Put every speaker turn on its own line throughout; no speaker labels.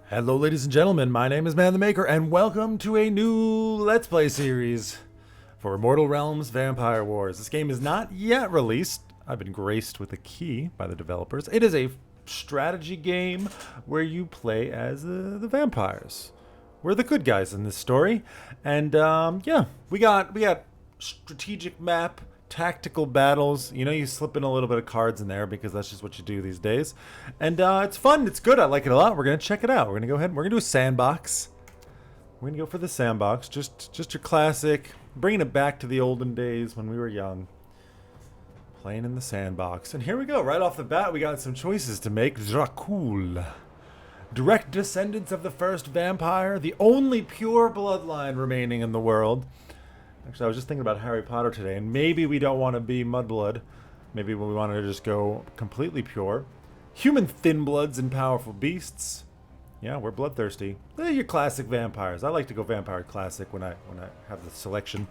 Hello, ladies and gentlemen. My name is Man the Maker, and welcome to a new Let's Play series for Immortal Realms Vampire Wars. This game is not yet released. I've been graced with a key by the developers. It is a strategy game where you play as the vampires. We're the good guys in this story, and yeah, we got strategic map, tactical battles. You know, you slip in a little bit of cards in there because that's just what you do these days. And it's fun. It's good. I like it a lot. We're going to check it out. We're going to go ahead and we're going to do a sandbox. We're going to go for the sandbox. Just your classic. Bringing it back to the olden days when we were young. Playing in the sandbox. And here we go. Right off the bat, we got some choices to make. Dracul. Direct descendants of the first vampire. The only pure bloodline remaining in the world. Actually, I was just thinking about Harry Potter today, and maybe we don't want to be mudblood. Maybe we want to just go completely pure. Human thin bloods and powerful beasts. Yeah, we're bloodthirsty. They're your classic vampires. I like to go vampire classic when I have the selection.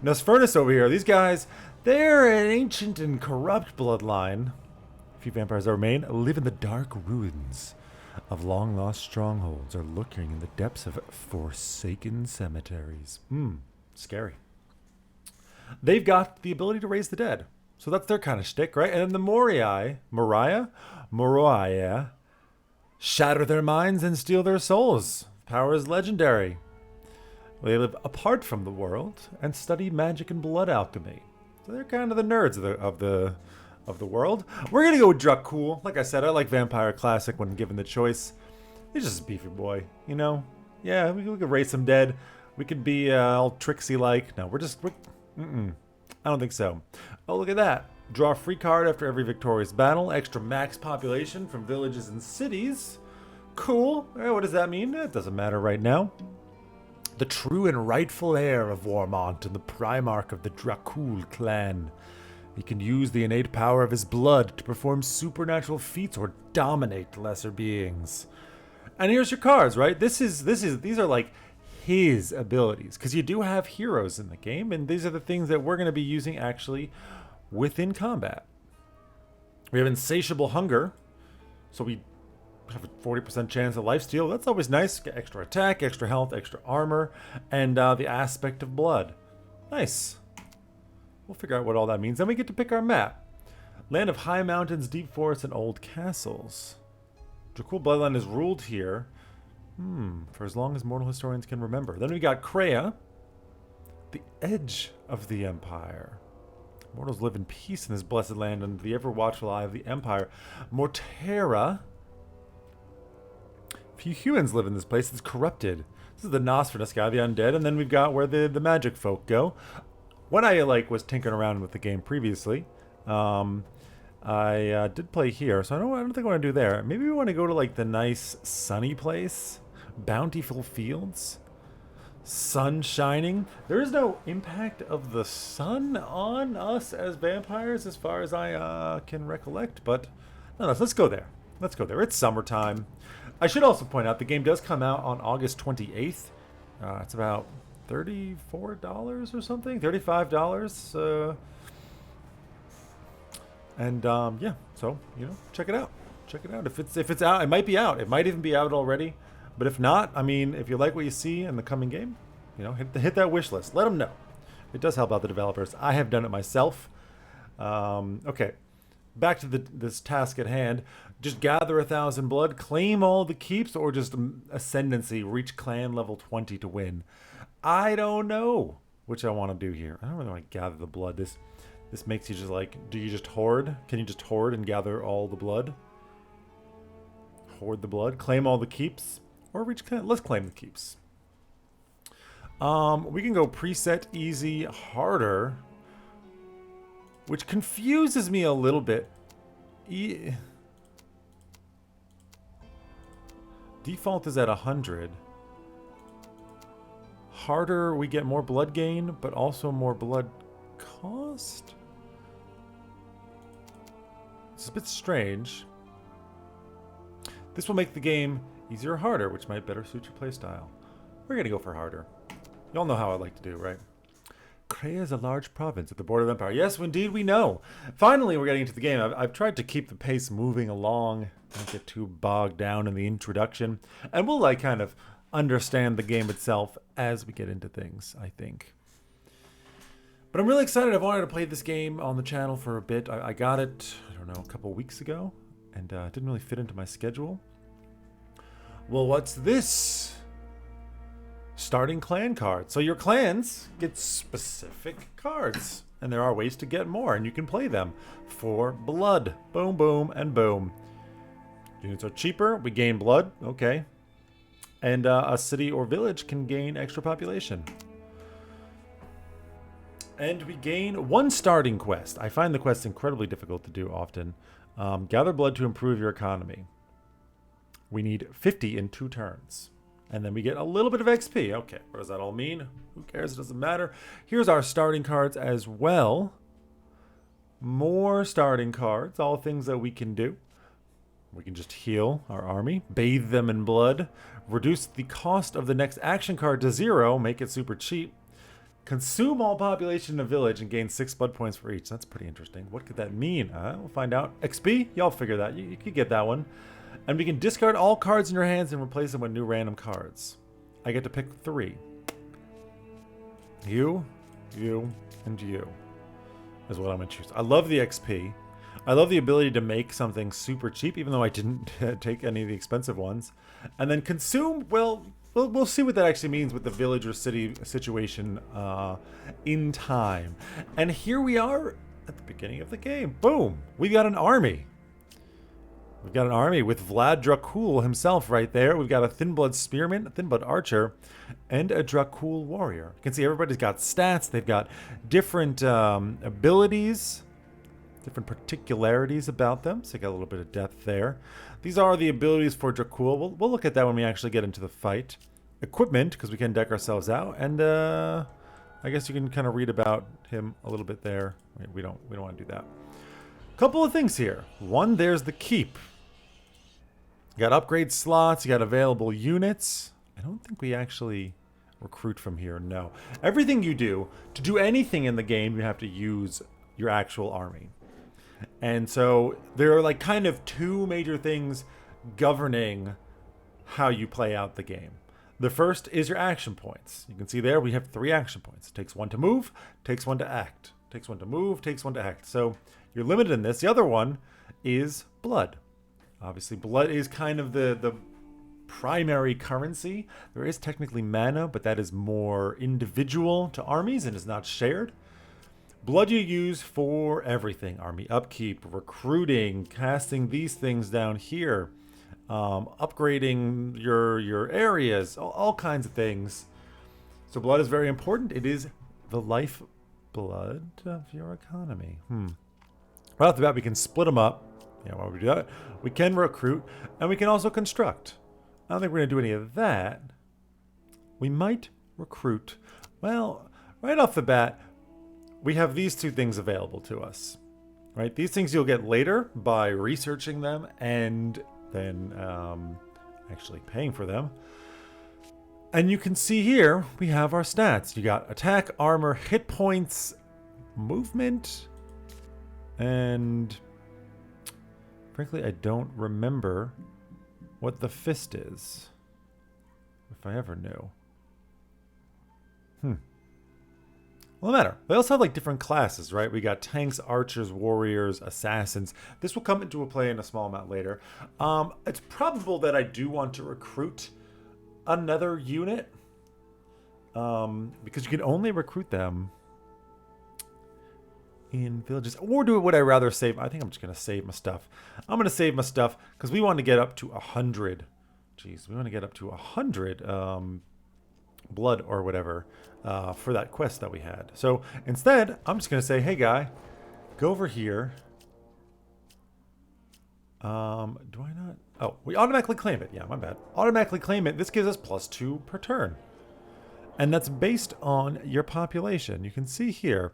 Nosfertus over here. These guys, they're an ancient and corrupt bloodline. A few vampires that remain live in the dark ruins of long-lost strongholds or lurking in the depths of forsaken cemeteries. Scary. They've got the ability to raise the dead. So that's their kind of shtick, right? And then the Moriah, shatter their minds and steal their souls. Power is legendary. They live apart from the world and study magic and blood alchemy. So they're kind of the nerds of the world. We're gonna go with Dracul. Like I said, I like Vampire Classic when given the choice. He's just a beefy boy, you know? Yeah, we could raise some dead. We could be all tricksy-like. No, I don't think so. Oh, look at that. Draw a free card after every victorious battle. Extra max population from villages and cities. Cool. What does that mean? It doesn't matter right now. The true and rightful heir of Warmont and the Primarch of the Dracul clan. He can use the innate power of his blood to perform supernatural feats or dominate lesser beings. And here's your cards, right? These are like his abilities, because you do have heroes in the game, and these are the things that we're going to be using actually within combat. We have insatiable hunger, so we have a 40% chance of lifesteal. That's always nice. Get extra attack, extra health, extra armor, and the aspect of blood. Nice. We'll figure out what all that means. Then we get to pick our map. Land of high mountains, deep forests, and old castles. Dracul bloodline is ruled here for as long as mortal historians can remember. Then we got Kreia, the edge of the empire. Mortals live in peace in this blessed land under the ever-watchful eye of the empire. Mortera. Few humans live in this place. It's corrupted. This is the Nosferatu guy, the undead. And then we've got where the magic folk go. When I was tinkering around with the game previously, I did play here, so I don't think I want to do there. Maybe we want to go to like the nice sunny place. Bountiful fields, sun shining. There is no impact of the sun on us as vampires as far as I can recollect, but no, let's go there. Let's go there. It's summertime. I should also point out the game does come out on August 28th. It's about $34 or something, $35. And yeah, so check it out. Check it out. If it's out, it might be out. It might even be out already. But if not, I mean, if you like what you see in the coming game, hit that wish list. Let them know. It does help out the developers. I have done it myself. Okay, back to this task at hand. Just gather 1,000 blood, claim all the keeps, or just ascendancy, reach clan level 20 to win. I don't know which I want to do here. I don't really want to gather the blood. This makes you just like, do you just hoard? Can you just hoard and gather all the blood? Hoard the blood, claim all the keeps. Or reach clan. Let's claim the keeps. We can go preset, easy, harder, which confuses me a little bit. Default is at 100. Harder, we get more blood gain, but also more blood cost? It's a bit strange. This will make the game easier or harder, which might better suit your playstyle. We're gonna go for harder. Y'all know how I like to do, right? Freya is a large province at the border of Empire. Yes, indeed, we know. Finally, we're getting into the game. I've tried to keep the pace moving along, not get too bogged down in the introduction. And we'll, like, kind of understand the game itself as we get into things, I think. But I'm really excited. I've wanted to play this game on the channel for a bit. I got it, I don't know, a couple weeks ago, and it didn't really fit into my schedule. Well, what's this? Starting clan cards. So your clans get specific cards, and there are ways to get more, and you can play them for blood. Boom, boom, and boom. Units are cheaper. We gain blood. Okay. And a city or village can gain extra population. And we gain one starting quest. I find the quest incredibly difficult to do often. Gather blood to improve your economy. We need 50 in 2 turns. And then we get a little bit of XP. Okay, what does that all mean? Who cares? It doesn't matter. Here's our starting cards as well. More starting cards, all things that we can do. We can just heal our army, bathe them in blood, reduce the cost of the next action card to 0, make it super cheap. Consume all population in a village and gain 6 blood points for each. That's pretty interesting. What could that mean? We'll find out. XP? Y'all figure that. You could get that one. And we can discard all cards in your hands and replace them with new random cards. I get to pick 3. You, and you is what I'm going to choose. I love the XP. I love the ability to make something super cheap, even though I didn't take any of the expensive ones. And then consume, well, we'll see what that actually means with the village or city situation in time. And here we are at the beginning of the game. Boom! We got an army. We've got an army with Vlad Dracul himself right there. We've got a Thin-Blood Spearman, a Thin-Blood Archer, and a Dracul Warrior. You can see everybody's got stats. They've got different abilities, different particularities about them. So you got a little bit of depth there. These are the abilities for Dracul. We'll look at that when we actually get into the fight. Equipment, because we can deck ourselves out. And I guess you can kind of read about him a little bit there. We don't want to do that. Couple of things here. One, there's the keep. You got upgrade slots, you got available units. I don't think we actually recruit from here, no. Everything you do, to do anything in the game, you have to use your actual army. And so there are like kind of 2 major things governing how you play out the game. The first is your action points. You can see there we have 3 action points. It takes 1 to move, takes 1 to act. Takes 1 to move, takes 1 to act. So you're limited in this. The other one is blood. Obviously, blood is kind of the primary currency. There is technically mana, but that is more individual to armies and is not shared. Blood you use for everything. Army upkeep, recruiting, casting these things down here, upgrading your areas, all kinds of things. So blood is very important. It is the lifeblood of your economy. Right off the bat, we can split them up. Yeah, why would we do that? We can recruit, and we can also construct. I don't think we're going to do any of that. We might recruit. Well, right off the bat, we have these 2 things available to us. Right? These things you'll get later by researching them and then actually paying for them. And you can see here, we have our stats. You got attack, armor, hit points, movement, and frankly, I don't remember what the fist is. If I ever knew. Well, no matter. They also have like different classes, right? We got tanks, archers, warriors, assassins. This will come into a play in a small amount later. It's probable that I do want to recruit another unit. Because you can only recruit them in villages. Or would I rather save? I think I'm just going to save my stuff. I'm going to save my stuff because we want to get up to 100. Jeez, we want to get up to 100 blood or whatever for that quest that we had. So instead, I'm just going to say, hey guy, go over here. Do I not? Oh, we automatically claim it. Yeah, my bad. Automatically claim it. This gives us +2 per turn. And that's based on your population. You can see here,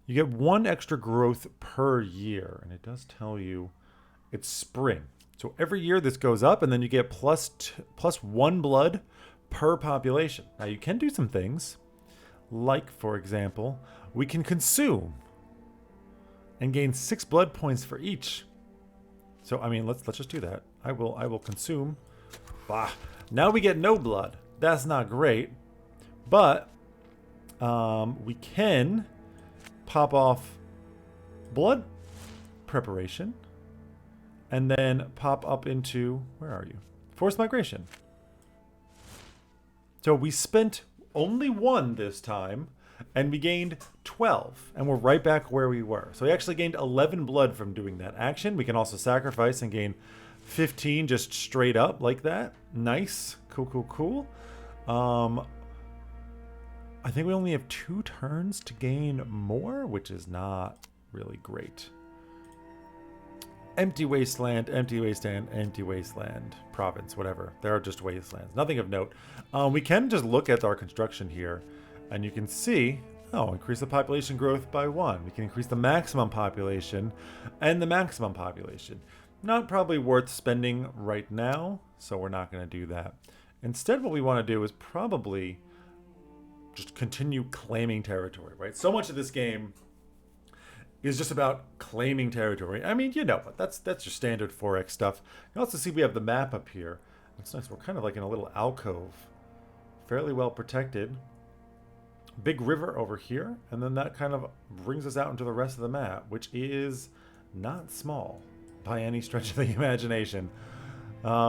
you get 1 extra growth per year. And it does tell you it's spring. So every year this goes up, and then you get plus 1 blood per population. Now you can do some things, Like, for example, we can consume and gain 6 blood points for each. So, I mean, let's just do that. I will consume. Bah. Now we get no blood. That's not great. But we can pop off blood preparation and then pop up into, where are you? Forced migration. So we spent only 1 this time, and we gained 12, and we're right back where we were. So we actually gained 11 blood from doing that action. We can also sacrifice and gain 15 just straight up like that. Nice. Cool, cool, cool. I think we only have 2 turns to gain more, which is not really great. Empty wasteland, empty wasteland, empty wasteland, province, whatever. There are just wastelands. Nothing of note. We can just look at our construction here, and you can see, oh, increase the population growth by 1. We can increase the maximum population and the maximum population. Not probably worth spending right now, so we're not going to do that. Instead, what we want to do is probably just continue claiming territory, right? So much of this game is just about claiming territory. I mean, you know what? That's your standard 4X stuff. You can also see we have the map up here. It's nice. We're kind of like in a little alcove. Fairly well protected. Big river over here. And then that kind of brings us out into the rest of the map, which is not small by any stretch of the imagination,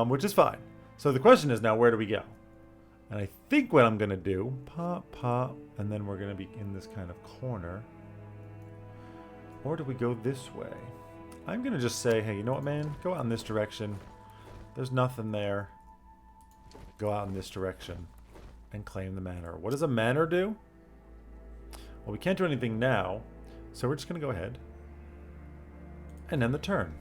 which is fine. So the question is now, where do we go? And I think what I'm going to do, pop, pop, and then we're going to be in this kind of corner. Or do we go this way? I'm going to just say, hey, you know what, man? Go out in this direction. There's nothing there. Go out in this direction and claim the manor. What does a manor do? Well, we can't do anything now, so we're just going to go ahead and end the turn.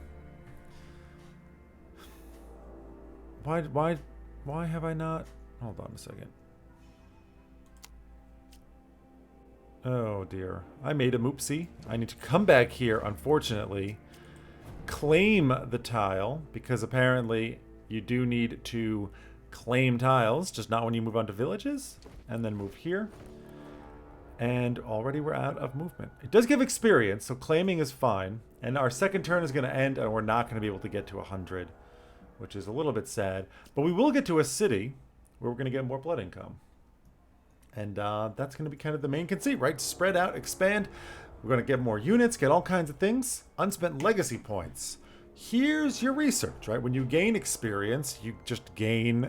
Why have I not? Hold on a second. Oh dear. I made a moopsie. I need to come back here, unfortunately. Claim the tile, because apparently you do need to claim tiles, just not when you move on to villages. And then move here. And already we're out of movement. It does give experience, so claiming is fine. And our second turn is going to end, and we're not going to be able to get to 100, which is a little bit sad. But we will get to a city where we're going to get more blood income. And that's going to be kind of the main conceit, right? Spread out, expand. We're going to get more units, get all kinds of things. Unspent legacy points. Here's your research, right? When you gain experience, you just gain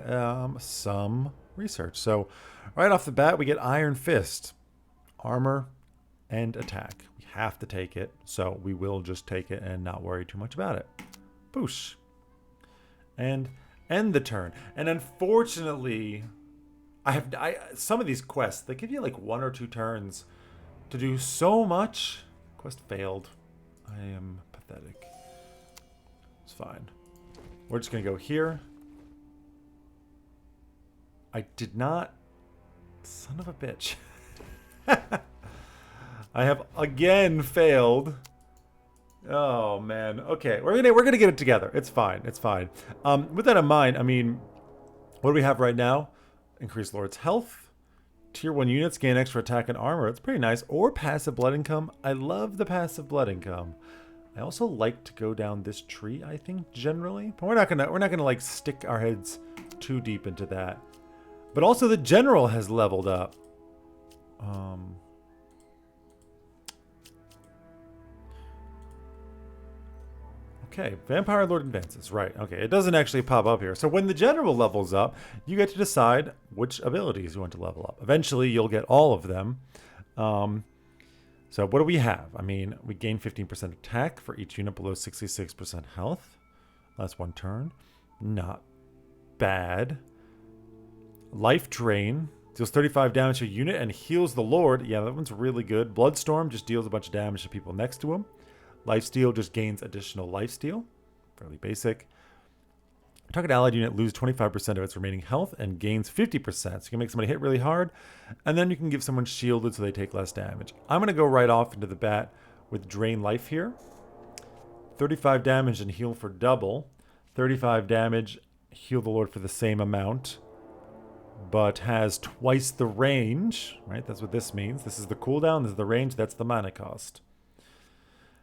some research. So right off the bat, we get Iron Fist. Armor and attack. We have to take it, so we will just take it and not worry too much about it. Boosh. And end the turn. And unfortunately, some of these quests, they give you like 1 or 2 turns to do so much. Quest failed. I am pathetic. It's fine. We're just going to go here. I did not... Son of a bitch. I have again failed. Oh man. Okay, we're gonna get it together. It's fine. It's fine. With that in mind, I mean, what do we have right now? Increase Lord's health. Tier 1 units gain extra attack and armor. It's pretty nice. Or passive blood income. I love the passive blood income. I also like to go down this tree, I think, generally. But we're not gonna like stick our heads too deep into that. But also the general has leveled up. Okay, Vampire Lord advances. Right, okay. It doesn't actually pop up here. So when the general levels up, you get to decide which abilities you want to level up. Eventually, you'll get all of them. So what do we have? I mean, we gain 15% attack for each unit below 66% health. That's 1 turn. Not bad. Life Drain. Deals 35 damage to a unit and heals the Lord. Yeah, that one's really good. Bloodstorm just deals a bunch of damage to people next to him. Lifesteal just gains additional lifesteal. Fairly basic. Target allied unit lose 25% of its remaining health and gains 50%. So you can make somebody hit really hard. And then you can give someone shielded so they take less damage. I'm going to go right off into the bat with Drain Life here. 35 damage and heal for double. 35 damage, heal the Lord for the same amount. but has twice the range, right? That's what this means. This is the cooldown, this is the range, that's the mana cost.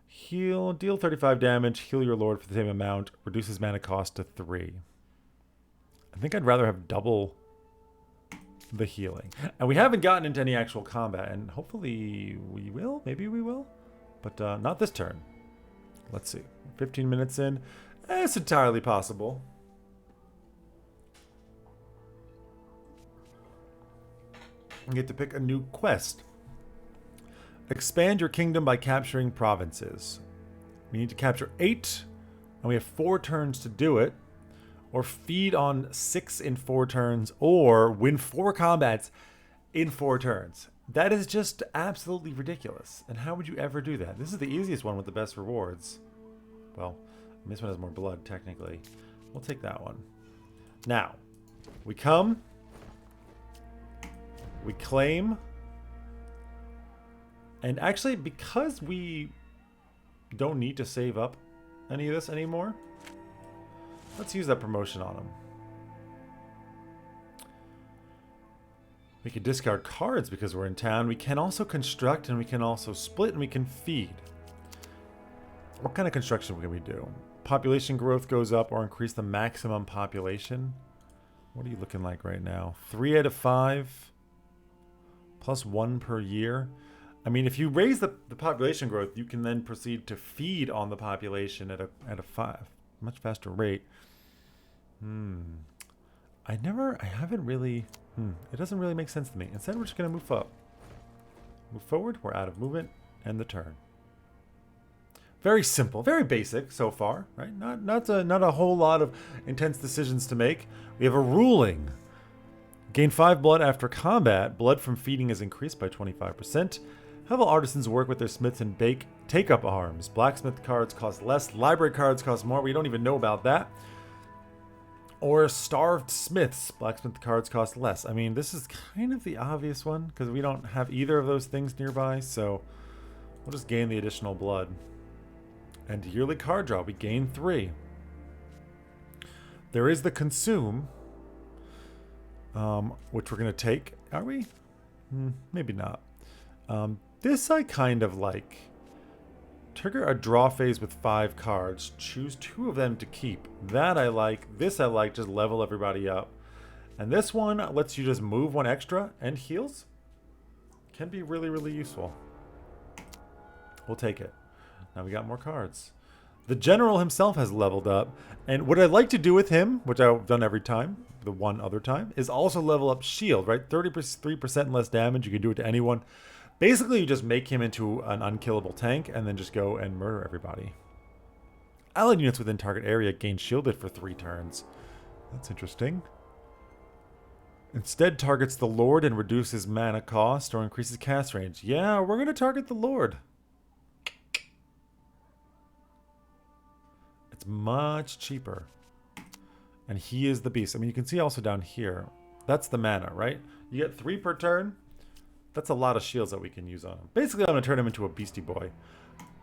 Heal, deal 35 damage, heal your lord for the same amount, reduces mana cost to 3. I think I'd rather have double the healing. And we haven't gotten into any actual combat, and hopefully we will, maybe we will, but not this turn. Let's see, 15 minutes in, it's entirely possible. You get to pick a new quest. Expand your kingdom by capturing provinces. We need to capture 8, and we have 4 turns to do it. Or feed on 6 in 4 turns, or win 4 combats in 4 turns. That is just absolutely ridiculous. And how would you ever do that? This is the easiest one with the best rewards. Well, this one has more blood, technically. We'll take that one. Now, we come. We claim. And actually, because we don't need to save up any of this anymore, let's use that promotion on him. We can discard cards because we're in town. We can also construct, and we can also split, and we can feed. What kind of construction can we do? Population growth goes up or increase the maximum population. What are you looking like right now? 3 out of 5. Plus 1 per year. I mean, if you raise the population growth, you can then proceed to feed on the population at a much faster rate. I haven't really, it doesn't really make sense to me. Instead, we're just going to move up. Move forward, we're out of movement, and the turn. Very simple, very basic so far, right? Not a whole lot of intense decisions to make. We have a ruling. Gain 5 blood after combat. Blood from feeding is increased by 25%. How will artisans work with their smiths and take up arms? Blacksmith cards cost less. Library cards cost more. We don't even know about that. Or starved smiths. Blacksmith cards cost less. I mean, this is kind of the obvious one because we don't have either of those things nearby. So we'll just gain the additional blood. And yearly card draw. We gain 3. There is the consume. Which we're going to take. Are we? Maybe not. This I kind of like. Trigger a draw phase with 5 cards. Choose 2 of them to keep. That I like. This I like. Just level everybody up. And this one lets you just move 1 extra and heals. Can be really, really useful. We'll take it. Now we got more cards. The general himself has leveled up. And what I'd like to do with him, which I've done every time, the one other time, is also level up shield, right? 33% less damage. You can do it to anyone. Basically, you just make him into an unkillable tank and then just go and murder everybody. Allied units within target area gain shielded for 3 turns. That's interesting. Instead, targets the Lord and reduces mana cost or increases cast range. Yeah, we're going to target the Lord. It's much cheaper. And he is the beast. I mean, you can see also down here. That's the mana, right? You get 3 per turn. That's a lot of shields that we can use on him. Basically, I'm going to turn him into a beastie boy.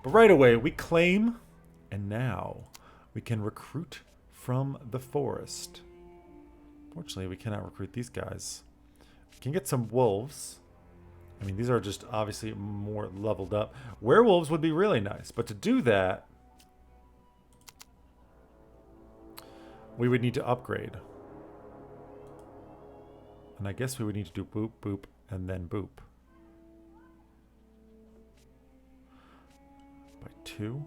But right away, we claim. And now, we can recruit from the forest. Fortunately, we cannot recruit these guys. We can get some wolves. I mean, these are just obviously more leveled up. Werewolves would be really nice. But to do that, we would need to upgrade. And I guess we would need to do boop, boop, and then boop. By 2?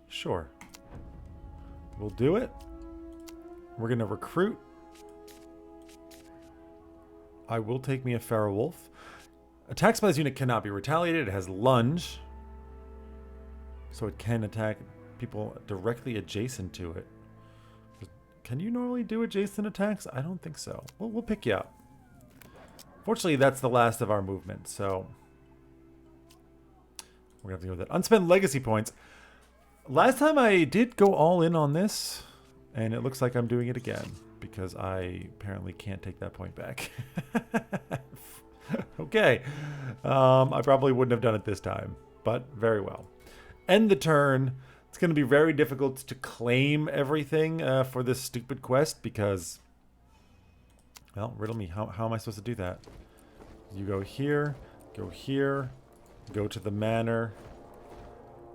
Sure. We'll do it. We're going to recruit. I will take me a feral wolf. Attacks by this unit cannot be retaliated. It has lunge. So it can attack people directly adjacent to it. Can you normally do adjacent attacks? I don't think so. Well, we'll pick you up. Fortunately, that's the last of our movement, so we're going to have to go with that. Unspent legacy points. Last time I did go all in on this, and it looks like I'm doing it again, because I apparently can't take that point back. Okay. I probably wouldn't have done it this time, but very well. End the turn. Let's It's going to be very difficult to claim everything for this stupid quest because, well, riddle me. How am I supposed to do that? You go here, go to the manor.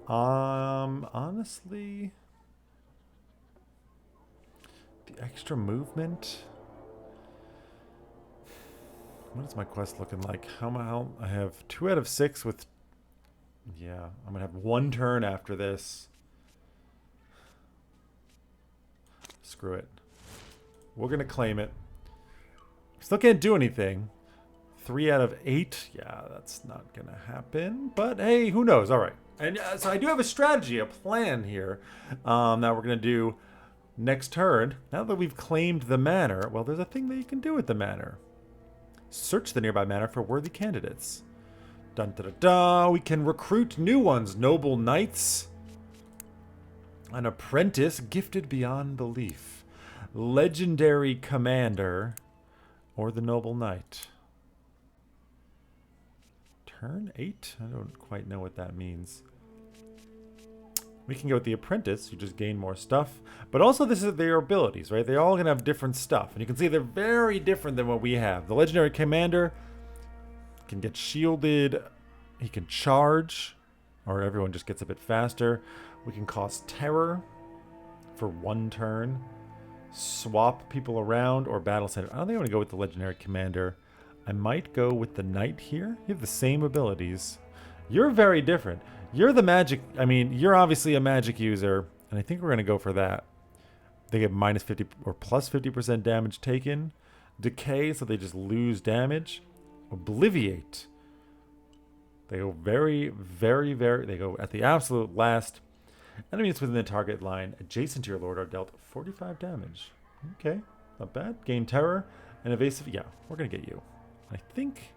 Honestly, the extra movement. What is my quest looking like? How I have 2 out of 6 with. Yeah, I'm gonna have 1 turn after this. Screw it. We're gonna claim it. Still can't do anything. 3 out of 8. Yeah, that's not gonna happen. But hey, who knows? All right. And so I do have a strategy, a plan here that we're gonna do next turn. Now that we've claimed the manor, well, there's a thing that you can do with the manor. Search the nearby manor for worthy candidates. Dun da da da. We can recruit new ones. Noble knights. An apprentice gifted beyond belief. Legendary commander. Or the noble knight. Turn 8? I don't quite know what that means. We can go with the apprentice, you just gain more stuff. But also this is their abilities, right? They're all going to have different stuff. And you can see they're very different than what we have. The legendary commander can get shielded. He can charge. Or everyone just gets a bit faster. We can cost terror for 1 turn. Swap people around or battle center. I don't think I want to go with the legendary commander. I might go with the knight here. You have the same abilities. You're very different. You're the magic. I mean, you're obviously a magic user, and I think we're going to go for that. They get minus 50 or plus 50% damage taken. Decay, so they just lose damage. Obliviate. They go very, very, very. They go at the absolute last. Enemies within the target line adjacent to your lord are dealt 45 damage. Okay, not bad. Gain terror and evasive. Yeah, we're going to get you. I think.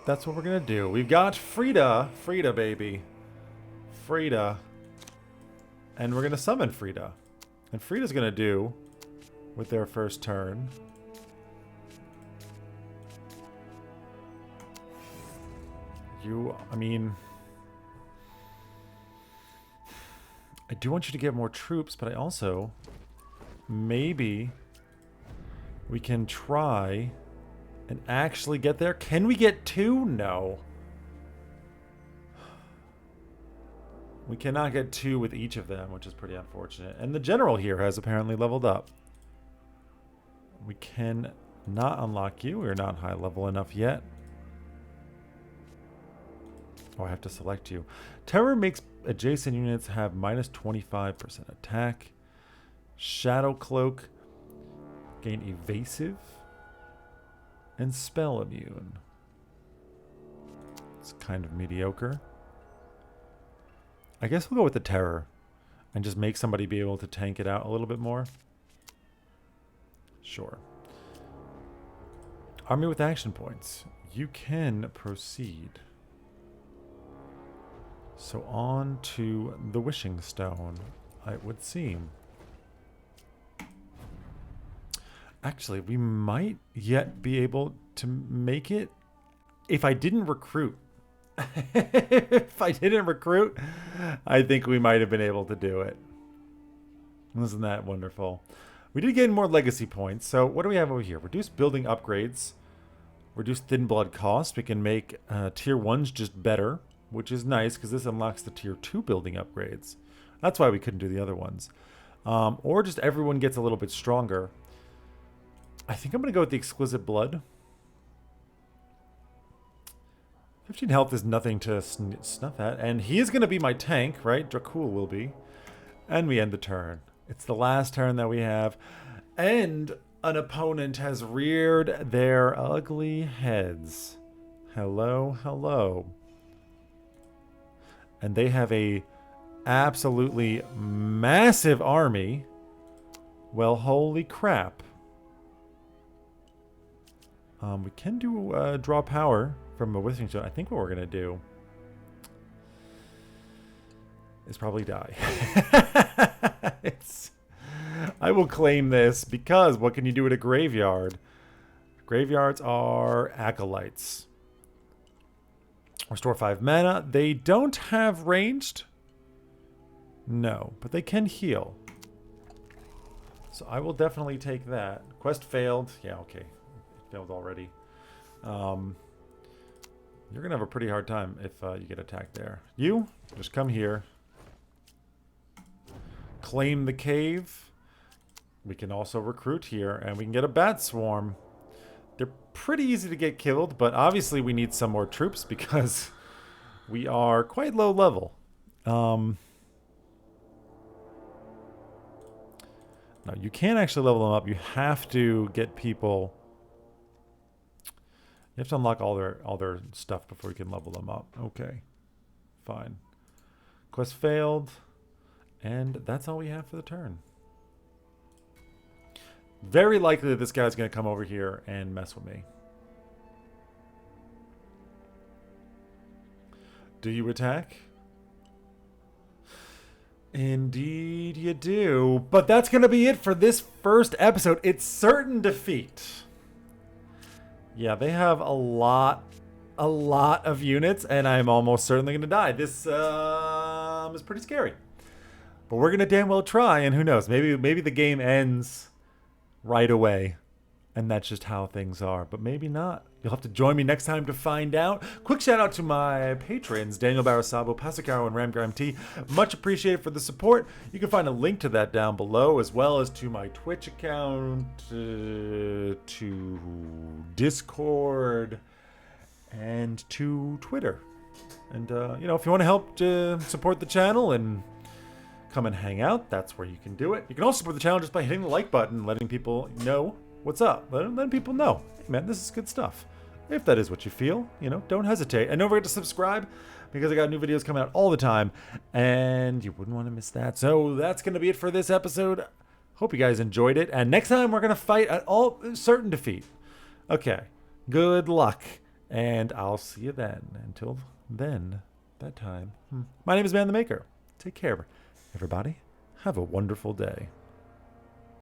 That's what we're going to do. We've got Frida. Frida, baby. Frida. And we're going to summon Frida. And Frida's going to do, with their first turn, I mean, I do want you to get more troops, but I also, maybe we can try and actually get there. Can we get 2? No. We cannot get 2 with each of them, which is pretty unfortunate. And the general here has apparently leveled up. We can not unlock you. We're not high level enough yet. Oh, I have to select you. Terror makes adjacent units have minus 25% attack. Shadow Cloak. Gain evasive. And spell immune. It's kind of mediocre. I guess we'll go with the terror. And just make somebody be able to tank it out a little bit more. Sure. Army with action points. You can proceed. So on to the Wishing Stone, it would seem. Actually, we might yet be able to make it if I didn't recruit. If I didn't recruit, I think we might have been able to do it. Isn't that wonderful? We did gain more legacy points. So what do we have over here? Reduced building upgrades. Reduced thin blood cost. We can make tier 1s just better, which is nice because this unlocks the tier 2 building upgrades. That's why we couldn't do the other ones. Or just everyone gets a little bit stronger. I think I'm going to go with the exquisite blood. 15 health is nothing to snuff at. And he is going to be my tank, right? Dracul will be. And we end the turn. It's the last turn that we have. And an opponent has reared their ugly heads. Hello, hello. And they have a absolutely massive army. Well, holy crap. We can do draw power from a Wishing Stone. I think what we're going to do is probably die. I will claim this because what can you do at a graveyard? Graveyards are acolytes. Restore 5 mana. They don't have ranged. No, but they can heal. So I will definitely take that. Quest failed. Yeah, okay. It failed already. You're going to have a pretty hard time if you get attacked there. You, just come here. Claim the cave. We can also recruit here, and we can get a bat swarm. They're pretty easy to get killed, but obviously we need some more troops because we are quite low level. No, you can't actually level them up. You have to get people... You have to unlock all their stuff before you can level them up. Okay. Fine. Quest failed. And that's all we have for the turn. Very likely that this guy's going to come over here and mess with me. Do you attack? Indeed you do. But that's going to be it for this first episode. It's certain defeat. Yeah, they have a lot of units, and I'm almost certainly going to die. This is pretty scary. But we're going to damn well try, and who knows? Maybe the game ends right away, and that's just how things are. But maybe not. You'll have to join me next time to find out. Quick shout out to my patrons, Daniel Barasabo, Pasacaro, and Ramgram T. Much appreciated for the support. You can find a link to that down below, as well as to my Twitch account, to Discord, and to Twitter. And, if you want to help to support the channel and come and hang out, that's where you can do it. You can also support the channel just by hitting the like button, letting people know what's up. Letting people know, hey man, this is good stuff. If that is what you feel, don't hesitate. And don't forget to subscribe, because I got new videos coming out all the time, and you wouldn't want to miss that. So that's going to be it for this episode. Hope you guys enjoyed it. And next time we're going to fight at all certain defeat. Okay, good luck, and I'll see you then. Until then, that time. My name is Man the Maker. Take care, everybody. Have a wonderful day.